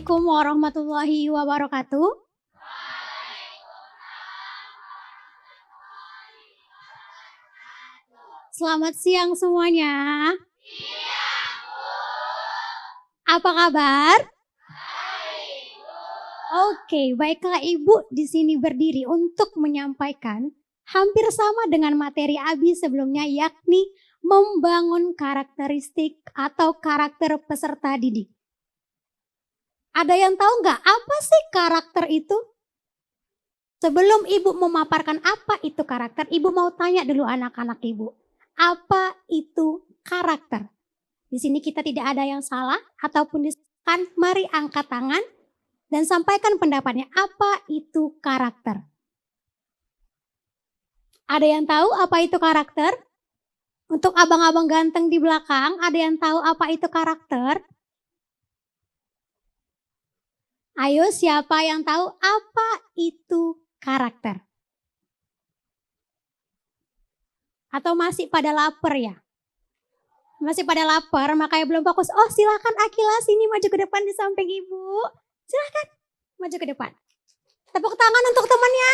Assalamualaikum warahmatullahi wabarakatuh. Selamat siang semuanya. Apa kabar? Oke, baiklah Ibu di sini berdiri untuk menyampaikan hampir sama dengan materi Abi sebelumnya, yakni membangun karakteristik atau karakter peserta didik. Ada yang tahu nggak apa sih karakter itu? Sebelum Ibu memaparkan apa itu karakter, Ibu mau tanya dulu anak-anak Ibu. Apa itu karakter? Di sini kita tidak ada yang salah ataupun disebutkan, mari angkat tangan dan sampaikan pendapatnya. Apa itu karakter? Ada yang tahu apa itu karakter? Untuk abang-abang ganteng di belakang, ada yang tahu apa itu karakter? Ayo, siapa yang tahu apa itu karakter? Atau masih pada lapar ya? Masih pada lapar, makanya belum fokus. Oh, silakan Akila, sini maju ke depan di samping Ibu. Silakan maju ke depan. Tepuk tangan untuk temannya.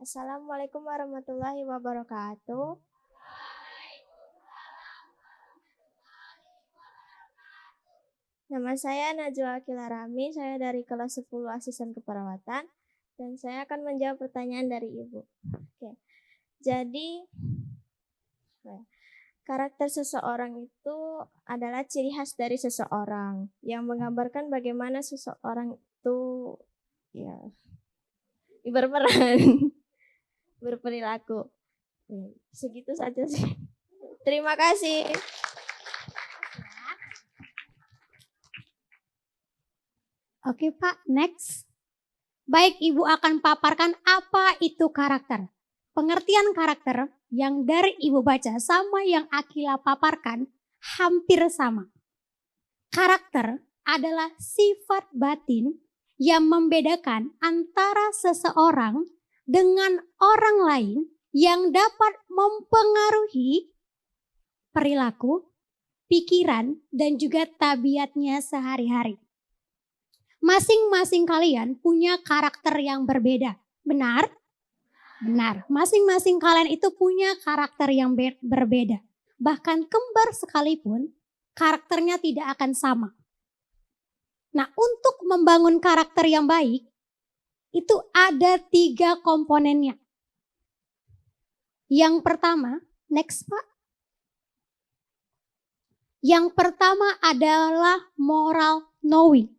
Assalamualaikum warahmatullahi wabarakatuh. Nama saya Najwa Akila Rami, saya dari kelas 10 asisten keperawatan dan saya akan menjawab pertanyaan dari Ibu. Oke. Jadi karakter seseorang itu adalah ciri khas dari seseorang yang menggambarkan bagaimana seseorang itu berperan, berperilaku. Segitu saja sih. Terima kasih. Oke Pak, next. Baik, Ibu akan paparkan apa itu karakter. Pengertian karakter yang dari Ibu baca sama yang Akila paparkan hampir sama. Karakter adalah sifat batin yang membedakan antara seseorang dengan orang lain yang dapat mempengaruhi perilaku, pikiran, dan juga tabiatnya sehari-hari. Masing-masing kalian punya karakter yang berbeda. Benar? Benar. Masing-masing kalian itu punya karakter yang berbeda. Bahkan kembar sekalipun, karakternya tidak akan sama. Nah, untuk membangun karakter yang baik, itu ada 3 komponennya. Yang pertama, next Pak. Yang pertama adalah moral knowing.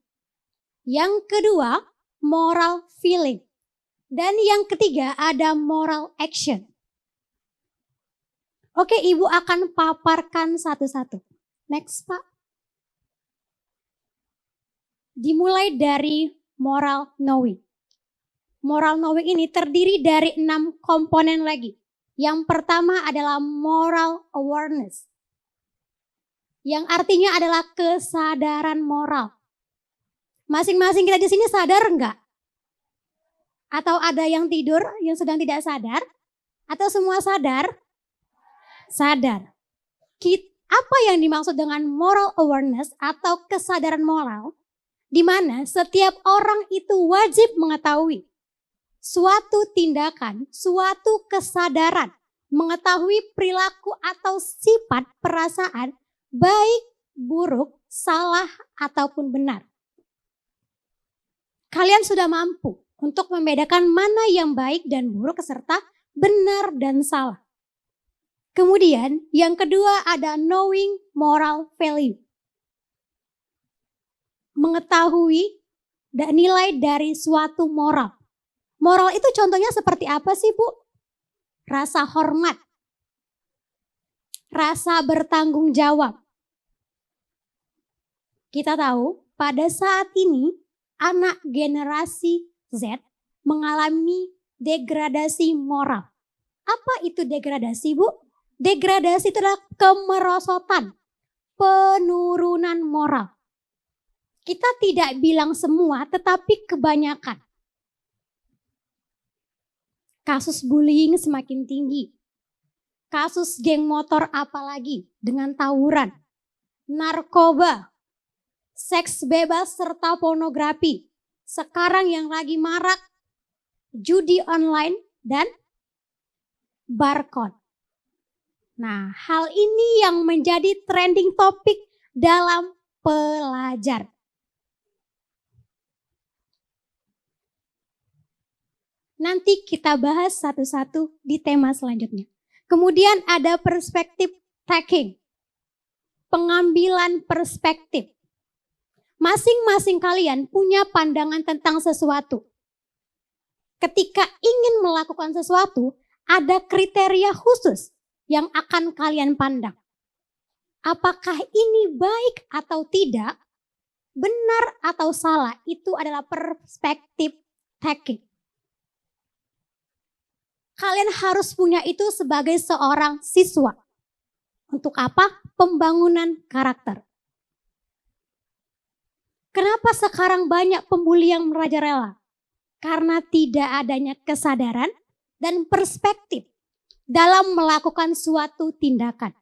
Yang kedua, moral feeling. Dan yang ketiga ada moral action. Oke, Ibu akan paparkan satu-satu. Next, Pak. Dimulai dari moral knowing. Moral knowing ini terdiri dari 6 komponen lagi. Yang pertama adalah moral awareness. Yang artinya adalah kesadaran moral. Masing-masing kita di sini sadar enggak? Atau ada yang tidur yang sedang tidak sadar? Atau semua sadar? Sadar. Apa yang dimaksud dengan moral awareness atau kesadaran moral? Di mana setiap orang itu wajib mengetahui suatu tindakan, suatu kesadaran, mengetahui perilaku atau sifat perasaan baik, buruk, salah ataupun benar. Kalian sudah mampu untuk membedakan mana yang baik dan buruk serta benar dan salah. Kemudian yang kedua ada knowing moral value. Mengetahui dan nilai dari suatu moral. Moral itu contohnya seperti apa sih Bu? Rasa hormat. Rasa bertanggung jawab. Kita tahu pada saat ini anak generasi Z mengalami degradasi moral. Apa itu degradasi, Bu? Degradasi itu adalah kemerosotan, penurunan moral. Kita tidak bilang semua, tetapi kebanyakan. Kasus bullying semakin tinggi. Kasus geng motor apalagi dengan tawuran, narkoba, seks bebas serta pornografi. Sekarang yang lagi marak, judi online dan barcode. Nah, hal ini yang menjadi trending topik dalam pelajar. Nanti kita bahas satu-satu di tema selanjutnya. Kemudian ada perspektif taking, pengambilan perspektif. Masing-masing kalian punya pandangan tentang sesuatu. Ketika ingin melakukan sesuatu, ada kriteria khusus yang akan kalian pandang. Apakah ini baik atau tidak, benar atau salah, itu adalah perspektif taking. Kalian harus punya itu sebagai seorang siswa. Untuk apa? Pembangunan karakter. Kenapa sekarang banyak pembuli yang merajalela? Karena tidak adanya kesadaran dan perspektif dalam melakukan suatu tindakan.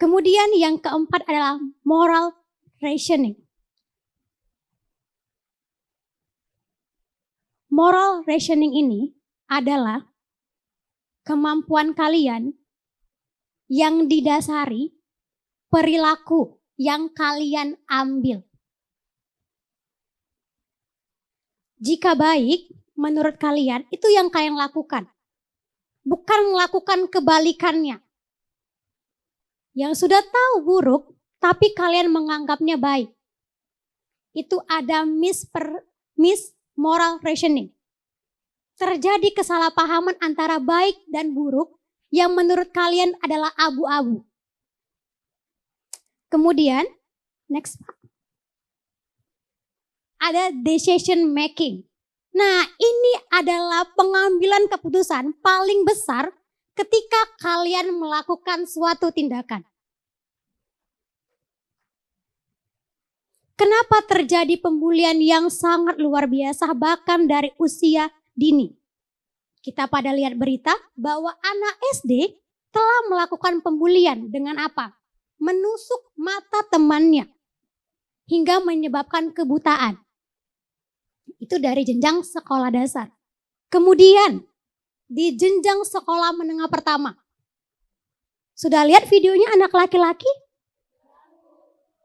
Kemudian yang keempat adalah moral rationing. Moral rationing ini adalah kemampuan kalian yang didasari perilaku yang kalian ambil. Jika baik, menurut kalian itu yang kalian lakukan. Bukan melakukan kebalikannya. Yang sudah tahu buruk, tapi kalian menganggapnya baik. Itu ada moral rationing. Terjadi kesalahpahaman antara baik dan buruk yang menurut kalian adalah abu-abu. Kemudian, next. Ada decision making. Nah, ini adalah pengambilan keputusan paling besar ketika kalian melakukan suatu tindakan. Kenapa terjadi pembulian yang sangat luar biasa bahkan dari usia dini? Kita pada lihat berita bahwa anak SD telah melakukan pembulian dengan apa? Menusuk mata temannya hingga menyebabkan kebutaan. Itu dari jenjang sekolah dasar. Kemudian di jenjang sekolah menengah pertama. Sudah lihat videonya anak laki-laki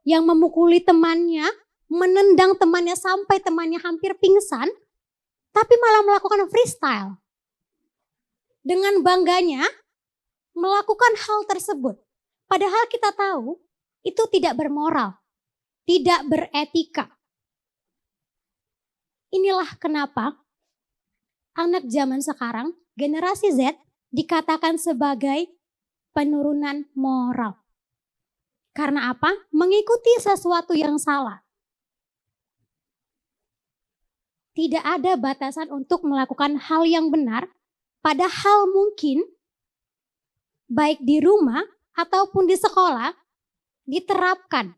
yang memukuli temannya, menendang temannya sampai temannya hampir pingsan, tapi malah melakukan freestyle. Dengan bangganya melakukan hal tersebut. Padahal kita tahu itu tidak bermoral, tidak beretika. Inilah kenapa anak zaman sekarang, generasi Z, dikatakan sebagai penurunan moral. Karena apa? Mengikuti sesuatu yang salah. Tidak ada batasan untuk melakukan hal yang benar, padahal mungkin baik di rumah ataupun di sekolah diterapkan.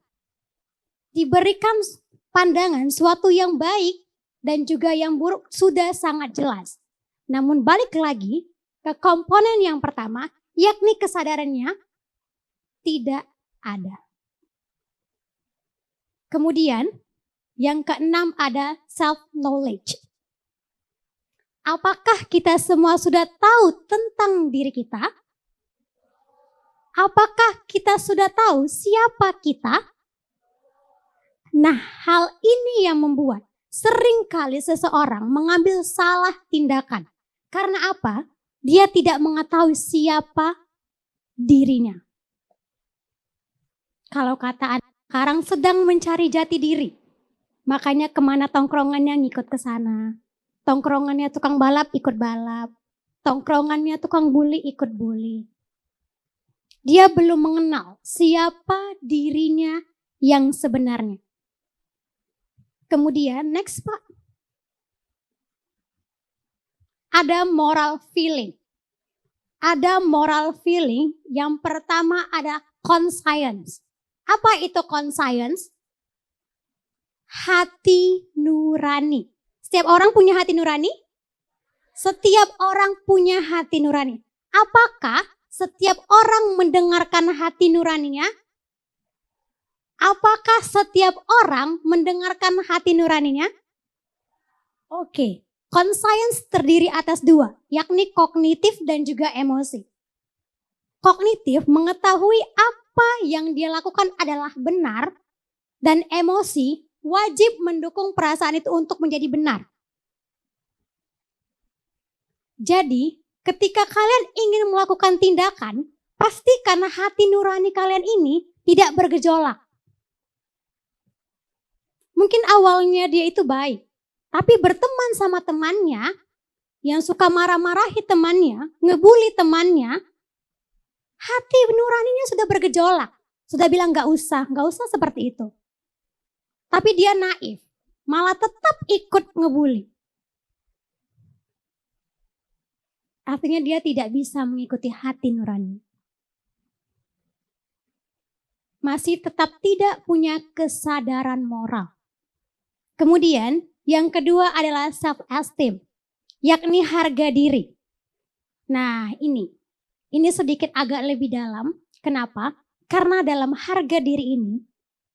Diberikan pandangan suatu yang baik dan juga yang buruk sudah sangat jelas. Namun balik lagi ke komponen yang pertama, yakni kesadarannya tidak ada. Kemudian yang keenam ada self-knowledge. Apakah kita semua sudah tahu tentang diri kita? Apakah kita sudah tahu siapa kita? Nah, hal ini yang membuat seringkali seseorang mengambil salah tindakan. Karena apa? Dia tidak mengetahui siapa dirinya. Kalau kata anak sekarang sedang mencari jati diri. Makanya kemana tongkrongannya ngikut ke sana. Tongkrongannya tukang balap ikut balap. Tongkrongannya tukang bully ikut bully. Dia belum mengenal siapa dirinya yang sebenarnya. Kemudian next Pak. Ada moral feeling. Ada moral feeling, yang pertama ada conscience. Apa itu conscience? Hati nurani. Setiap orang punya hati nurani? Setiap orang punya hati nurani. Apakah setiap orang mendengarkan hati nuraninya? Apakah setiap orang mendengarkan hati nuraninya? Oke, conscience terdiri atas dua, yakni kognitif dan juga emosi. Kognitif mengetahui apa yang dia lakukan adalah benar, dan emosi wajib mendukung perasaan itu untuk menjadi benar. Jadi, ketika kalian ingin melakukan tindakan, pasti karena hati nurani kalian ini tidak bergejolak. Mungkin awalnya dia itu baik, tapi berteman sama temannya yang suka marah-marahi temannya, ngebully temannya, hati nuraninya sudah bergejolak. Sudah bilang gak usah seperti itu. Tapi dia naif, malah tetap ikut ngebully. Artinya dia tidak bisa mengikuti hati nurani. Masih tetap tidak punya kesadaran moral. Kemudian yang kedua adalah self-esteem, yakni harga diri. Nah ini sedikit agak lebih dalam. Kenapa? Karena dalam harga diri ini,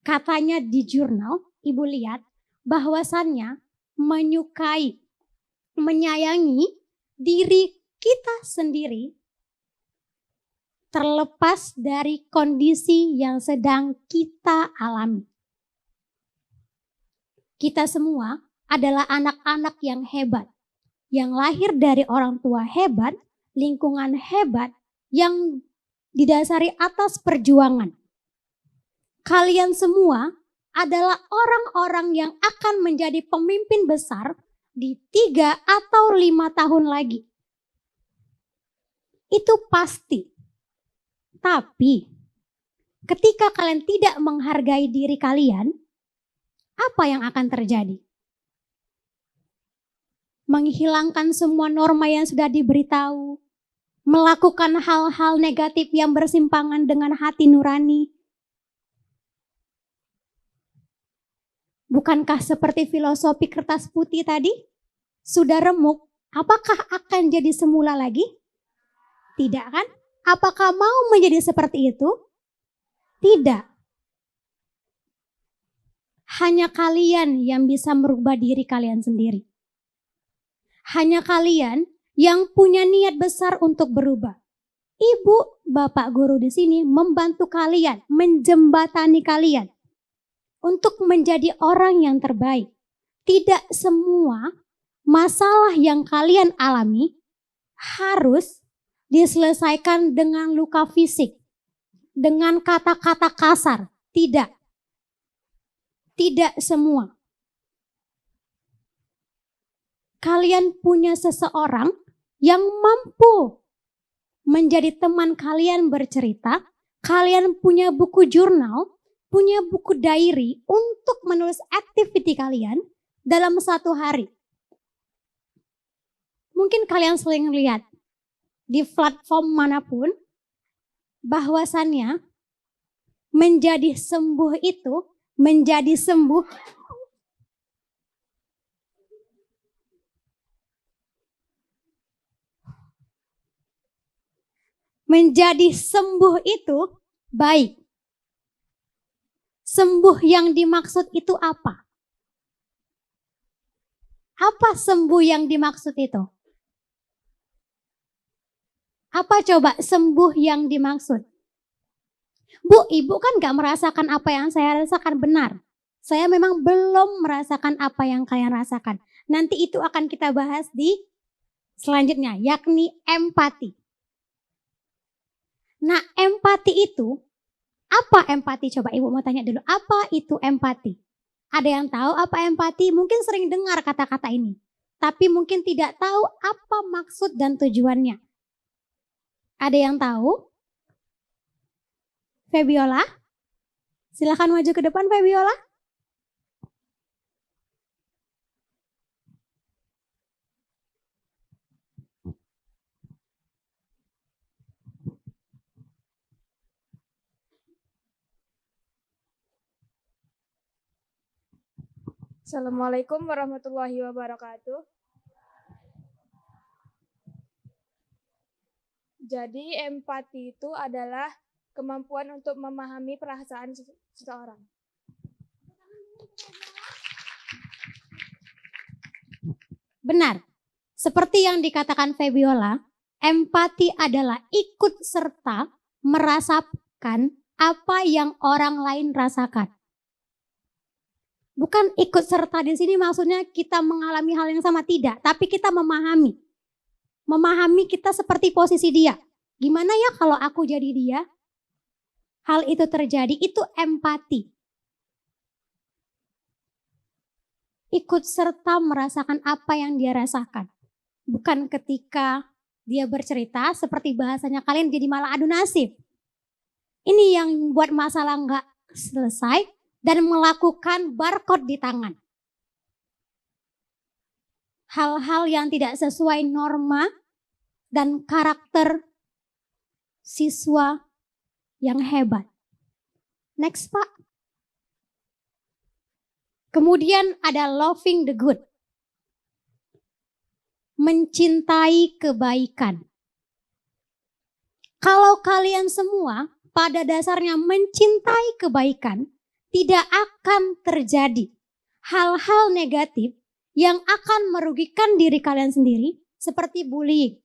katanya di jurnal, ibu lihat bahwasannya menyukai, menyayangi diri kita sendiri terlepas dari kondisi yang sedang kita alami. Kita semua adalah anak-anak yang hebat, yang lahir dari orang tua hebat, lingkungan hebat, yang didasari atas perjuangan. Kalian semua adalah orang-orang yang akan menjadi pemimpin besar di 3 atau 5 tahun lagi. Itu pasti. Tapi ketika kalian tidak menghargai diri kalian, apa yang akan terjadi? Menghilangkan semua norma yang sudah diberitahu, melakukan hal-hal negatif yang bersimpangan dengan hati nurani. Bukankah seperti filosofi kertas putih tadi? Sudah remuk, apakah akan jadi semula lagi? Tidak kan? Apakah mau menjadi seperti itu? Tidak. Hanya kalian yang bisa merubah diri kalian sendiri. Hanya kalian yang punya niat besar untuk berubah. Ibu, bapak guru di sini membantu kalian, menjembatani kalian untuk menjadi orang yang terbaik. Tidak semua masalah yang kalian alami harus diselesaikan dengan luka fisik, dengan kata-kata kasar. Tidak. Tidak semua. Kalian punya seseorang yang mampu menjadi teman kalian bercerita. Kalian punya buku jurnal, punya buku diary untuk menulis activity kalian dalam satu hari. Mungkin kalian sering lihat di platform manapun bahwasannya menjadi sembuh itu, menjadi sembuh itu baik. Sembuh yang dimaksud itu apa? Apa sembuh yang dimaksud itu? Apa coba sembuh yang dimaksud? Bu, ibu kan gak merasakan apa yang saya rasakan, benar. Saya memang belum merasakan apa yang kalian rasakan. Nanti itu akan kita bahas di selanjutnya, yakni empati. Nah, empati itu, apa empati? Coba ibu mau tanya dulu, apa itu empati? Ada yang tahu apa empati? Mungkin sering dengar kata-kata ini, tapi mungkin tidak tahu apa maksud dan tujuannya. Ada yang tahu? Febiola? Silakan maju ke depan, Febiola. Assalamualaikum warahmatullahi wabarakatuh. Jadi empati itu adalah kemampuan untuk memahami perasaan seseorang. Benar. Seperti yang dikatakan Febiola, empati adalah ikut serta merasakan apa yang orang lain rasakan. Bukan ikut serta di sini maksudnya kita mengalami hal yang sama, tidak. Tapi kita memahami. Memahami kita seperti posisi dia. Gimana ya kalau aku jadi dia? Hal itu terjadi, itu empati. Ikut serta merasakan apa yang dia rasakan. Bukan ketika dia bercerita seperti bahasanya kalian jadi malah adu nasib. Ini yang buat masalah nggak selesai dan melakukan barcode di tangan. Hal-hal yang tidak sesuai norma dan karakter siswa yang hebat. Next Pak. Kemudian ada loving the good. Mencintai kebaikan. Kalau kalian semua pada dasarnya mencintai kebaikan, tidak akan terjadi hal-hal negatif yang akan merugikan diri kalian sendiri seperti bullying.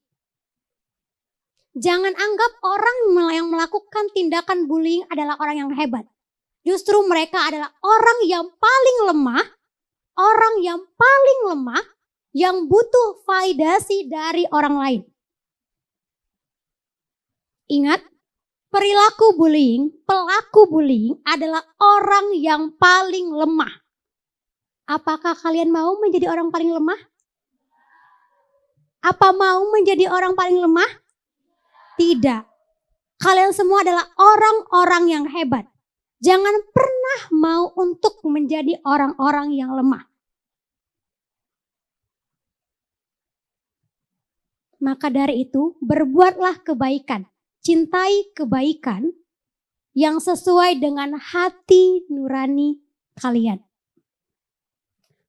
Jangan anggap orang yang melakukan tindakan bullying adalah orang yang hebat. Justru mereka adalah orang yang paling lemah, yang butuh validasi dari orang lain. Ingat, pelaku bullying adalah orang yang paling lemah. Apakah kalian mau menjadi orang paling lemah? Apa mau menjadi orang paling lemah? Tidak. Kalian semua adalah orang-orang yang hebat. Jangan pernah mau untuk menjadi orang-orang yang lemah. Maka dari itu, berbuatlah kebaikan. Cintai kebaikan yang sesuai dengan hati nurani kalian.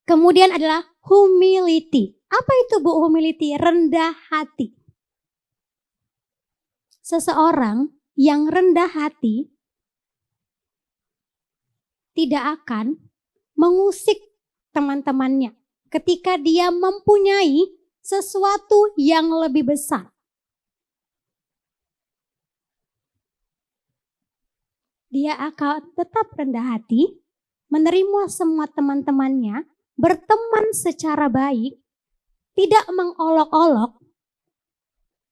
Kemudian adalah humility. Apa itu Bu humility? Rendah hati. Seseorang yang rendah hati tidak akan mengusik teman-temannya ketika dia mempunyai sesuatu yang lebih besar. Dia akan tetap rendah hati, menerima semua teman-temannya, berteman secara baik, tidak mengolok-olok,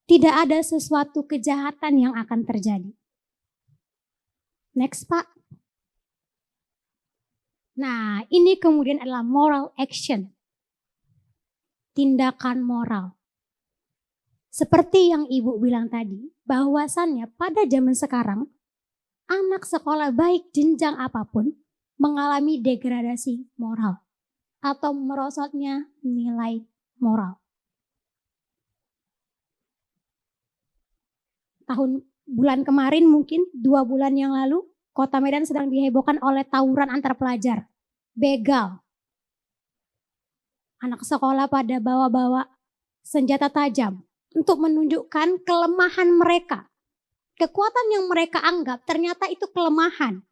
tidak ada sesuatu kejahatan yang akan terjadi. Next Pak. Nah, ini kemudian adalah moral action. Tindakan moral. Seperti yang Ibu bilang tadi, bahwasannya pada zaman sekarang, anak sekolah baik jenjang apapun mengalami degradasi moral atau merosotnya nilai moral. Bulan kemarin mungkin 2 bulan yang lalu, Kota Medan sedang dihebohkan oleh tawuran antar pelajar, begal. Anak sekolah pada bawa-bawa senjata tajam untuk menunjukkan kelemahan mereka. Kekuatan yang mereka anggap ternyata itu kelemahan.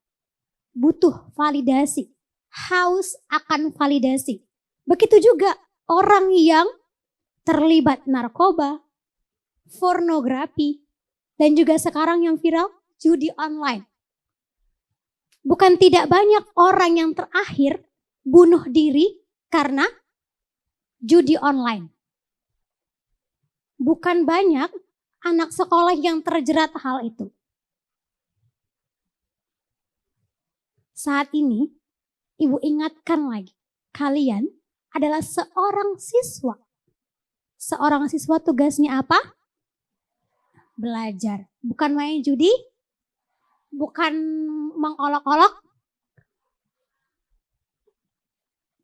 Butuh validasi, haus akan validasi. Begitu juga orang yang terlibat narkoba, pornografi, dan juga sekarang yang viral, judi online. Bukan tidak banyak orang yang terakhir bunuh diri karena judi online. Bukan banyak anak sekolah yang terjerat hal itu. Saat ini, Ibu ingatkan lagi, kalian adalah seorang siswa. Seorang siswa tugasnya apa? Belajar. Bukan main judi, bukan mengolok-olok,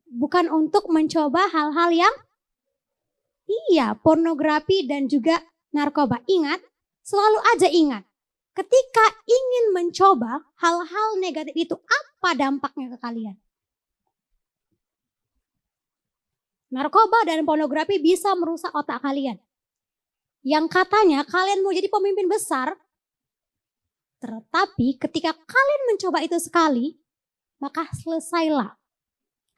bukan untuk mencoba hal-hal yang pornografi dan juga narkoba. Ingat, selalu aja ingat, ketika ingin mencoba hal-hal negatif itu, apa dampaknya ke kalian? Narkoba dan pornografi bisa merusak otak kalian. yang katanya kalian mau jadi pemimpin besar, tetapi ketika kalian mencoba itu sekali, maka selesailah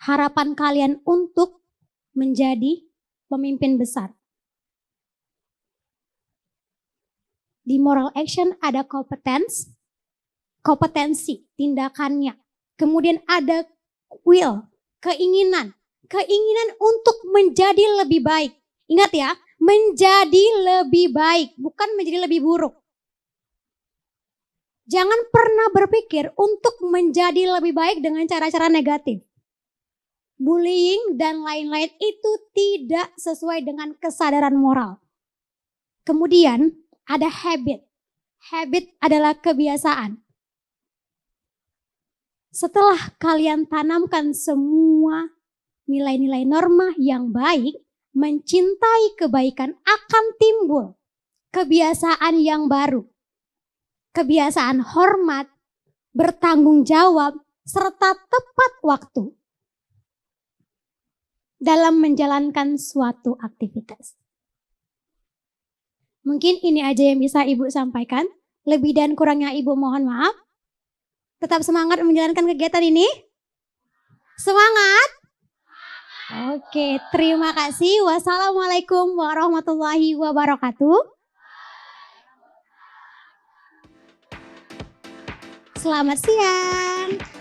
harapan kalian untuk menjadi pemimpin besar. Di moral action ada kompetensi, tindakannya. Kemudian ada will, keinginan untuk menjadi lebih baik. Ingat ya, menjadi lebih baik, bukan menjadi lebih buruk. Jangan pernah berpikir untuk menjadi lebih baik dengan cara-cara negatif. Bullying dan lain-lain itu tidak sesuai dengan kesadaran moral. Kemudian ada habit. Habit adalah kebiasaan. Setelah kalian tanamkan semua nilai-nilai norma yang baik, mencintai kebaikan, akan timbul kebiasaan yang baru. Kebiasaan hormat, bertanggung jawab, serta tepat waktu dalam menjalankan suatu aktivitas. Mungkin ini aja yang bisa Ibu sampaikan. Lebih dan kurangnya Ibu mohon maaf. Tetap semangat menjalankan kegiatan ini. Semangat. Oke, terima kasih. Wassalamualaikum warahmatullahi wabarakatuh. Selamat siang.